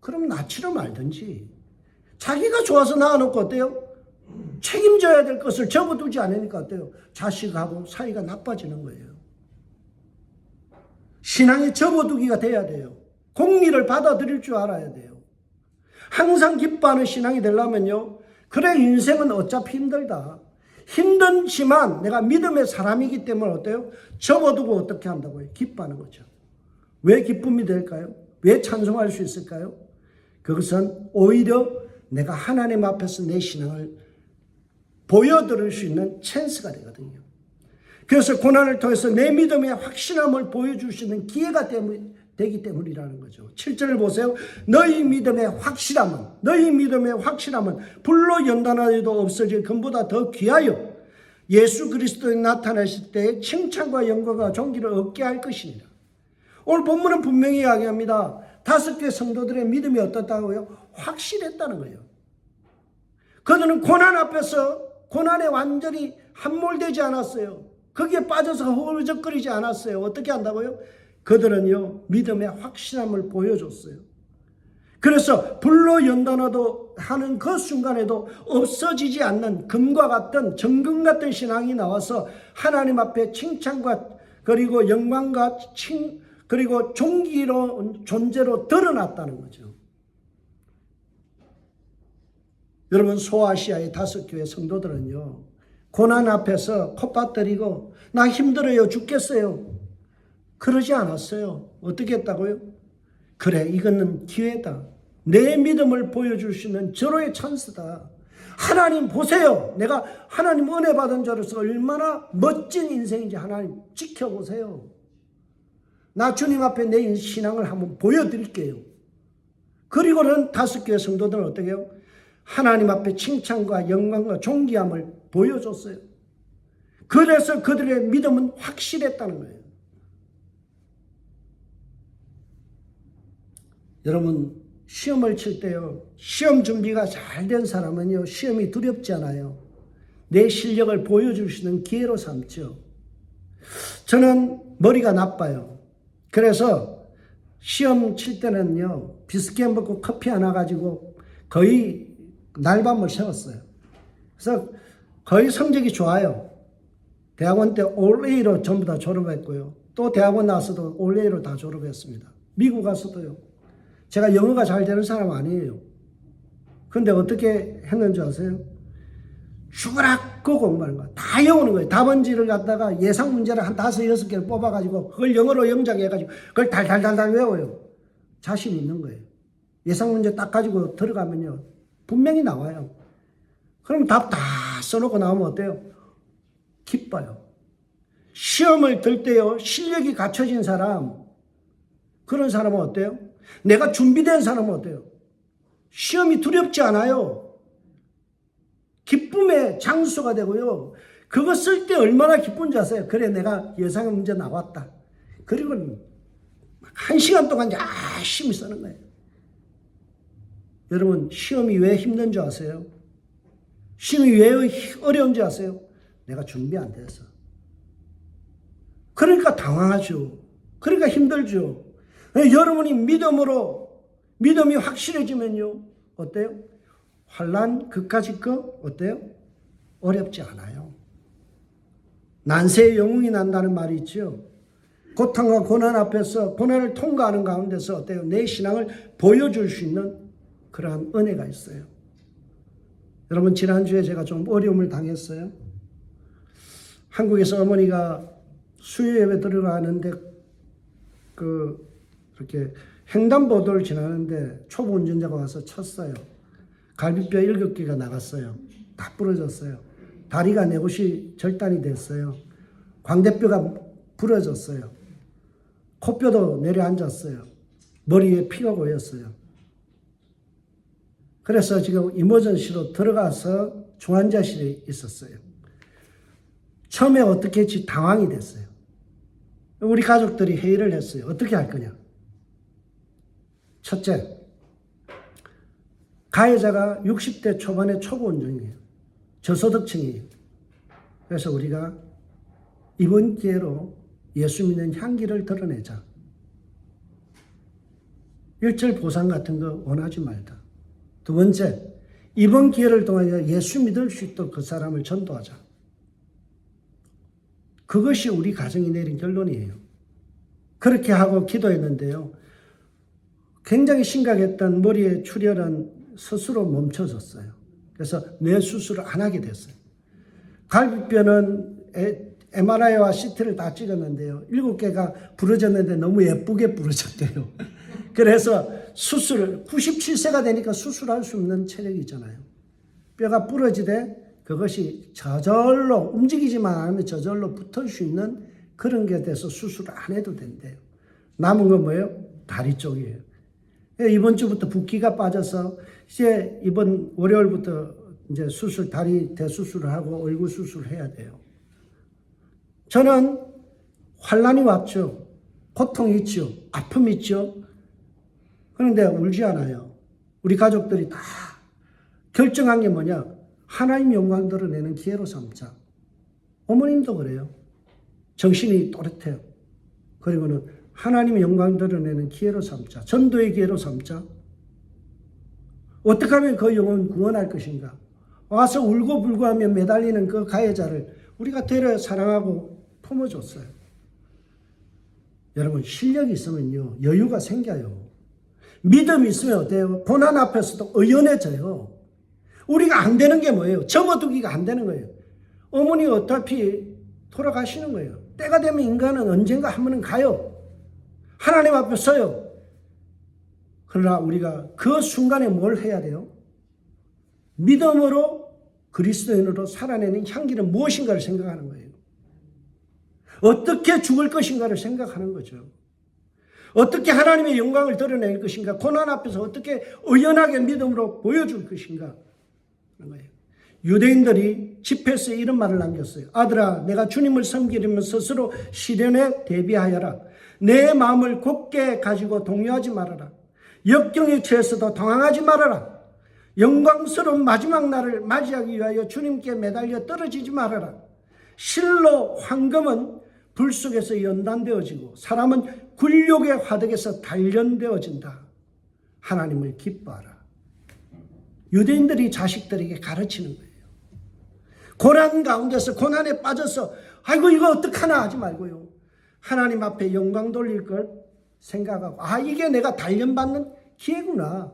그럼 낳지를 말든지. 자기가 좋아서 낳아놓고 어때요? 책임져야 될 것을 접어두지 않으니까 어때요? 자식하고 사이가 나빠지는 거예요. 신앙의 접어두기가 돼야 돼요. 공리를 받아들일 줄 알아야 돼요. 항상 기뻐하는 신앙이 되려면요. 그래 인생은 어차피 힘들다. 힘든지만 내가 믿음의 사람이기 때문에 어때요? 접어두고 어떻게 한다고요? 기뻐하는 거죠. 왜 기쁨이 될까요? 왜 찬송할 수 있을까요? 그것은 오히려 내가 하나님 앞에서 내 신앙을 보여드릴 수 있는 찬스가 되거든요. 그래서 고난을 통해서 내 믿음의 확실함을 보여줄 수 있는 기회가 되기 때문이라는 거죠. 7절을 보세요. 너희 믿음의 확실함은 불로 연단하여도 없어질 금보다 더 귀하여 예수 그리스도에 나타나실 때 칭찬과 영광과 존귀를 얻게 할 것이니라. 오늘 본문은 분명히 이야기합니다. 5개 성도들의 믿음이 어떻다고요? 확실했다는 거예요. 그들은 고난 앞에서 고난에 완전히 함몰되지 않았어요. 거기에 빠져서 허우적거리지 않았어요. 어떻게 한다고요? 그들은요 믿음의 확실함을 보여줬어요. 그래서 불로 연단하도 하는 그 순간에도 없어지지 않는 금과 같은 정금 같은 신앙이 나와서 하나님 앞에 칭찬과 그리고 영광과 그리고 존귀로 존재로 드러났다는 거죠. 여러분 소아시아의 5교회 성도들은요 고난 앞에서 콧바뜨리고 나 힘들어요 죽겠어요 그러지 않았어요. 어떻게 했다고요? 그래 이거는 기회다. 내 믿음을 보여줄 수 있는 절호의 찬스다. 하나님 보세요. 내가 하나님 은혜 받은 자로서 얼마나 멋진 인생인지 하나님 지켜보세요. 나 주님 앞에 내 신앙을 한번 보여드릴게요. 그리고는 5교회 성도들은 어떻게 해요? 하나님 앞에 칭찬과 영광과 존귀함을 보여줬어요. 그래서 그들의 믿음은 확실했다는 거예요. 여러분 시험을 칠 때요. 시험 준비가 잘 된 사람은요. 시험이 두렵지 않아요. 내 실력을 보여줄 수 있는 기회로 삼죠. 저는 머리가 나빠요. 그래서 시험 칠 때는요. 비스켓 먹고 커피 하나 가지고 거의 날밤을 새웠어요. 그래서 거의 성적이 좋아요. 대학원 때 올 A로 전부 다 졸업했고요. 또 대학원 나와서도 올 A로 다 졸업했습니다. 미국 가서도요. 제가 영어가 잘 되는 사람 아니에요. 근데 어떻게 했는지 아세요? 죽으라고 공부하는 거예요. 다 외우는 거예요. 답안지를 갖다가 예상 문제를 한 5, 6개를 뽑아가지고 그걸 영어로 영작해가지고 그걸 달달달달 외워요. 자신 있는 거예요. 예상 문제 딱 가지고 들어가면요. 분명히 나와요. 그럼 답 다 써놓고 나오면 어때요? 기뻐요. 시험을 들 때요. 실력이 갖춰진 사람, 그런 사람은 어때요? 내가 준비된 사람은 어때요? 시험이 두렵지 않아요. 기쁨의 장소가 되고요. 그거 쓸 때 얼마나 기쁜지 아세요? 그래, 내가 예상 문제 나왔다. 그리고 1시간 동안 열심히 쓰는 거예요. 여러분, 시험이 왜 힘든 줄 아세요? 시험이 왜 어려운지 아세요? 내가 준비 안 돼서. 그러니까 당황하죠. 그러니까 힘들죠. 여러분이 믿음이 확실해지면요. 어때요? 환난 그까짓 거 어때요? 어렵지 않아요. 난세의 영웅이 난다는 말이 있죠. 고통과 고난 앞에서 고난을 통과하는 가운데서 어때요? 내 신앙을 보여줄 수 있는 그러한 은혜가 있어요. 여러분, 지난주에 제가 좀 어려움을 당했어요. 한국에서 어머니가 수요 예배 들어가는데 이렇게 횡단보도를 지나는데 초보 운전자가 와서 쳤어요. 갈비뼈 7개가 나갔어요. 다 부러졌어요. 다리가 네 곳이 절단이 됐어요. 광대뼈가 부러졌어요. 코뼈도 내려앉았어요. 머리에 피가 고였어요. 그래서 지금 이머전시로 들어가서 중환자실에 있었어요. 처음에 어떻게 했지 당황이 됐어요. 우리 가족들이 회의를 했어요. 어떻게 할 거냐. 첫째, 가해자가 60대 초반의 초보 운전이에요. 저소득층이에요. 그래서 우리가 이번 기회로 예수 믿는 향기를 드러내자. 일절 보상 같은 거 원하지 말자. 두 번째, 이번 기회를 통하여 예수 믿을 수 있도록 그 사람을 전도하자. 그것이 우리 가정이 내린 결론이에요. 그렇게 하고 기도했는데요. 굉장히 심각했던 머리에 출혈은 스스로 멈춰졌어요. 그래서 뇌 수술을 안 하게 됐어요. 갈비뼈는 MRI와 CT를 다 찍었는데요. 7개가 부러졌는데 너무 예쁘게 부러졌대요. 그래서 97세가 되니까 수술할 수 없는 체력이 있잖아요. 뼈가 부러지되 그것이 저절로 움직이지만 않으면 저절로 붙을 수 있는 그런 게 돼서 수술을 안 해도 된대요. 남은 건 뭐예요? 다리 쪽이에요. 이번 주부터 붓기가 빠져서 이제 이번 월요일부터 이제 다리 대수술을 하고 얼굴 수술을 해야 돼요. 저는 환난이 왔죠. 고통이 있죠. 아픔이 있죠. 그런데 울지 않아요. 우리 가족들이 다 결정한 게 뭐냐? 하나님 영광 드러내는 기회로 삼자. 어머님도 그래요. 정신이 또렷해요. 그리고는 하나님의 영광 드러내는 기회로 삼자. 전도의 기회로 삼자. 어떻게 하면 그 영혼 구원할 것인가? 와서 울고불고 하며 매달리는 그 가해자를 우리가 되려 사랑하고 품어줬어요. 여러분, 실력이 있으면요, 여유가 생겨요. 믿음이 있으면 어때요? 고난 앞에서도 의연해져요. 우리가 안 되는 게 뭐예요? 접어두기가 안 되는 거예요. 어머니 어차피 돌아가시는 거예요. 때가 되면 인간은 언젠가 한 번은 가요. 하나님 앞에 서요. 그러나 우리가 그 순간에 뭘 해야 돼요? 믿음으로 그리스도인으로 살아내는 향기는 무엇인가를 생각하는 거예요. 어떻게 죽을 것인가를 생각하는 거죠. 어떻게 하나님의 영광을 드러낼 것인가, 고난 앞에서 어떻게 의연하게 믿음으로 보여줄 것인가 하는 거예요. 유대인들이 집회에서 이런 말을 남겼어요. 아들아, 내가 주님을 섬기려면 스스로 시련에 대비하여라. 내 마음을 굳게 가지고 동요하지 말아라. 역경에 처해서도 당황하지 말아라. 영광스러운 마지막 날을 맞이하기 위하여 주님께 매달려 떨어지지 말아라. 실로 황금은 불 속에서 연단되어지고 사람은 굴욕의 화덕에서 단련되어진다. 하나님을 기뻐하라. 유대인들이 자식들에게 가르치는 거예요. 고난 가운데서 고난에 빠져서 아이고 이거 어떡하나 하지 말고요. 하나님 앞에 영광 돌릴 걸 생각하고 이게 내가 단련받는 기회구나.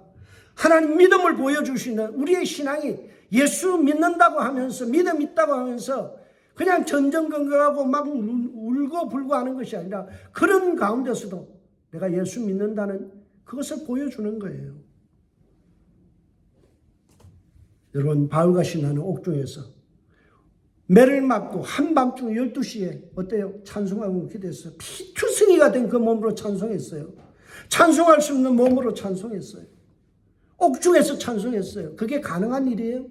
하나님 믿음을 보여주시는 우리의 신앙이 예수 믿는다고 하면서 믿음 있다고 하면서 그냥 전전긍긍하고 막 울고 불고 하는 것이 아니라 그런 가운데서도 내가 예수 믿는다는 그것을 보여주는 거예요. 여러분 바울과 신하는 옥중에서 매를 맞고 한밤중 12시에 어때요? 찬송하고 기도했어요. 피투성이가 된 그 몸으로 찬송했어요. 찬송할 수 없는 몸으로 찬송했어요. 옥중에서 찬송했어요. 그게 가능한 일이에요?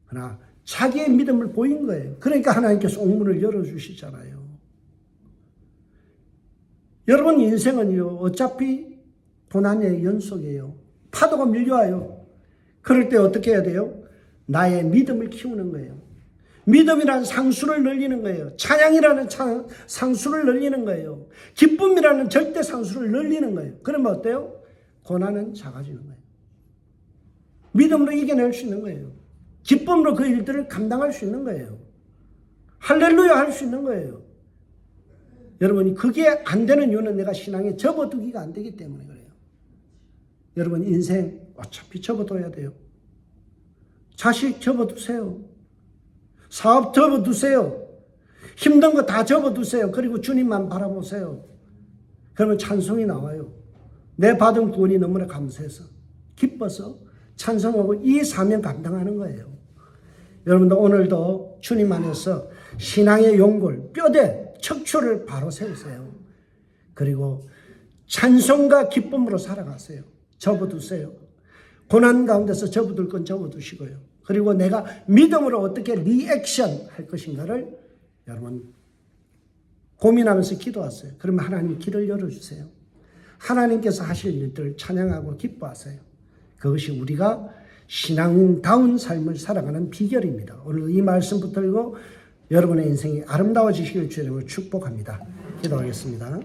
그러나 자기의 믿음을 보인 거예요. 그러니까 하나님께서 옥문을 열어주시잖아요. 여러분 인생은요 어차피 고난의 연속이에요. 파도가 밀려와요. 그럴 때 어떻게 해야 돼요? 나의 믿음을 키우는 거예요. 믿음이라는 상수를 늘리는 거예요. 찬양이라는 상수를 늘리는 거예요. 기쁨이라는 절대 상수를 늘리는 거예요. 그러면 어때요? 고난은 작아지는 거예요. 믿음으로 이겨낼 수 있는 거예요. 기쁨으로 그 일들을 감당할 수 있는 거예요. 할렐루야 할 수 있는 거예요. 여러분이 그게 안 되는 이유는 내가 신앙에 접어두기가 안 되기 때문에 그래요. 여러분 인생 어차피 접어둬야 돼요. 자식 접어두세요. 사업 접어두세요. 힘든 거 다 접어두세요. 그리고 주님만 바라보세요. 그러면 찬송이 나와요. 내 받은 구원이 너무나 감사해서 기뻐서 찬송하고 이 사명 감당하는 거예요. 여러분도 오늘도 주님 안에서 신앙의 용골, 뼈대, 척추를 바로 세우세요. 그리고 찬송과 기쁨으로 살아가세요. 접어두세요. 고난 가운데서 접어둘 건 접어두시고요. 그리고 내가 믿음으로 어떻게 리액션 할 것인가를 여러분 고민하면서 기도하세요. 그러면 하나님 길을 열어주세요. 하나님께서 하실 일들을 찬양하고 기뻐하세요. 그것이 우리가 신앙다운 삶을 살아가는 비결입니다. 오늘 이 말씀 붙들고 여러분의 인생이 아름다워지시길 주님을 축복합니다. 기도하겠습니다.